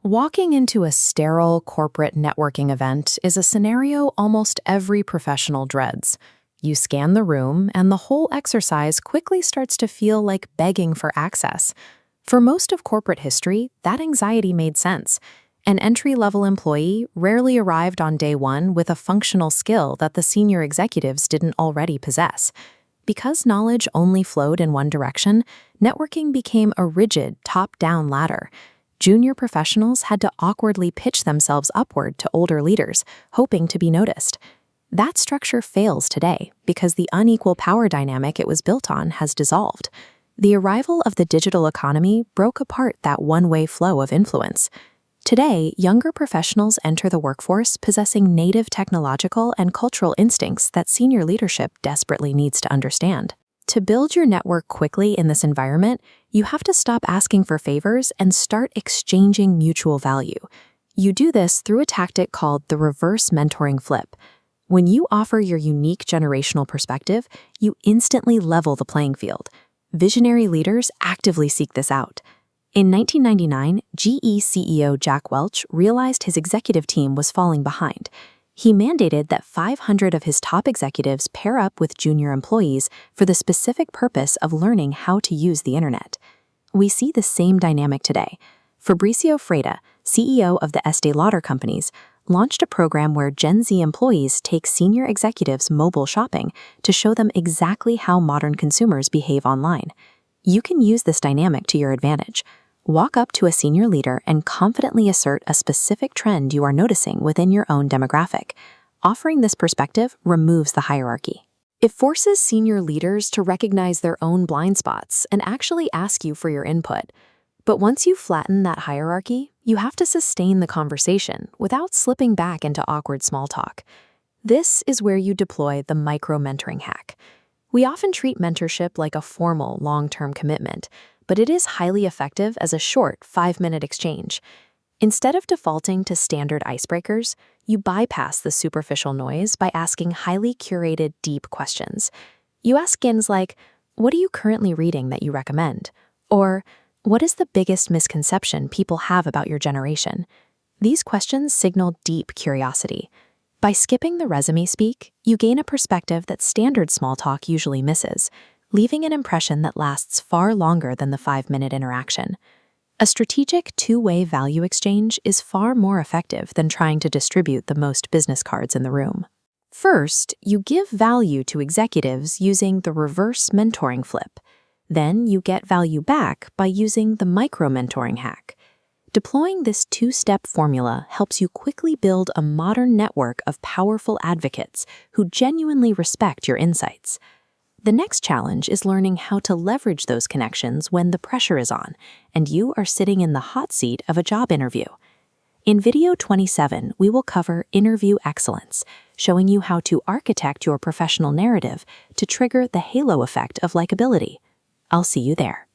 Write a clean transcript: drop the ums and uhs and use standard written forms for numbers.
Walking into a sterile corporate networking event is a scenario almost every professional dreads. You scan the room, and the whole exercise quickly starts to feel like begging for access. For most of corporate history, that anxiety made sense. An entry-level employee rarely arrived on day one with a functional skill that the senior executives didn't already possess. Because knowledge only flowed in one direction, networking became a rigid, top-down ladder. Junior professionals had to awkwardly pitch themselves upward to older leaders, hoping to be noticed. That structure fails today because the unequal power dynamic it was built on has dissolved. The arrival of the digital economy broke apart that one-way flow of influence. Today, younger professionals enter the workforce possessing native technological and cultural instincts that senior leadership desperately needs to understand. To build your network quickly in this environment, you have to stop asking for favors and start exchanging mutual value. You do this through a tactic called the reverse mentoring flip. When you offer your unique generational perspective, you instantly level the playing field. Visionary leaders actively seek this out. In 1999, GE CEO Jack Welch realized his executive team was falling behind. He mandated that 500 of his top executives pair up with junior employees for the specific purpose of learning how to use the internet. We see the same dynamic today. Fabrizio Freda, CEO of the Estée Lauder companies, launched a program where Gen Z employees take senior executives mobile shopping to show them exactly how modern consumers behave online. You can use this dynamic to your advantage. Walk up to a senior leader and confidently assert a specific trend you are noticing within your own demographic. Offering this perspective removes the hierarchy. It forces senior leaders to recognize their own blind spots and actually ask you for your input. But once you flatten that hierarchy, you have to sustain the conversation without slipping back into awkward small talk. This is where you deploy the micro-mentoring hack. We often treat mentorship like a formal, long-term commitment, but it is highly effective as a short 5-minute exchange. Instead of defaulting to standard icebreakers, you bypass the superficial noise by asking highly curated, deep questions. You ask things like, "What are you currently reading that you recommend?" Or, "What is the biggest misconception people have about your generation?" These questions signal deep curiosity. By skipping the resume speak, you gain a perspective that standard small talk usually misses, leaving an impression that lasts far longer than the 5-minute interaction. A strategic two-way value exchange is far more effective than trying to distribute the most business cards in the room. First, you give value to executives using the reverse mentoring flip. Then you get value back by using the micro-mentoring hack. Deploying this two-step formula helps you quickly build a modern network of powerful advocates who genuinely respect your insights. The next challenge is learning how to leverage those connections when the pressure is on, and you are sitting in the hot seat of a job interview. In video 27, we will cover interview excellence, showing you how to architect your professional narrative to trigger the halo effect of likability. I'll see you there.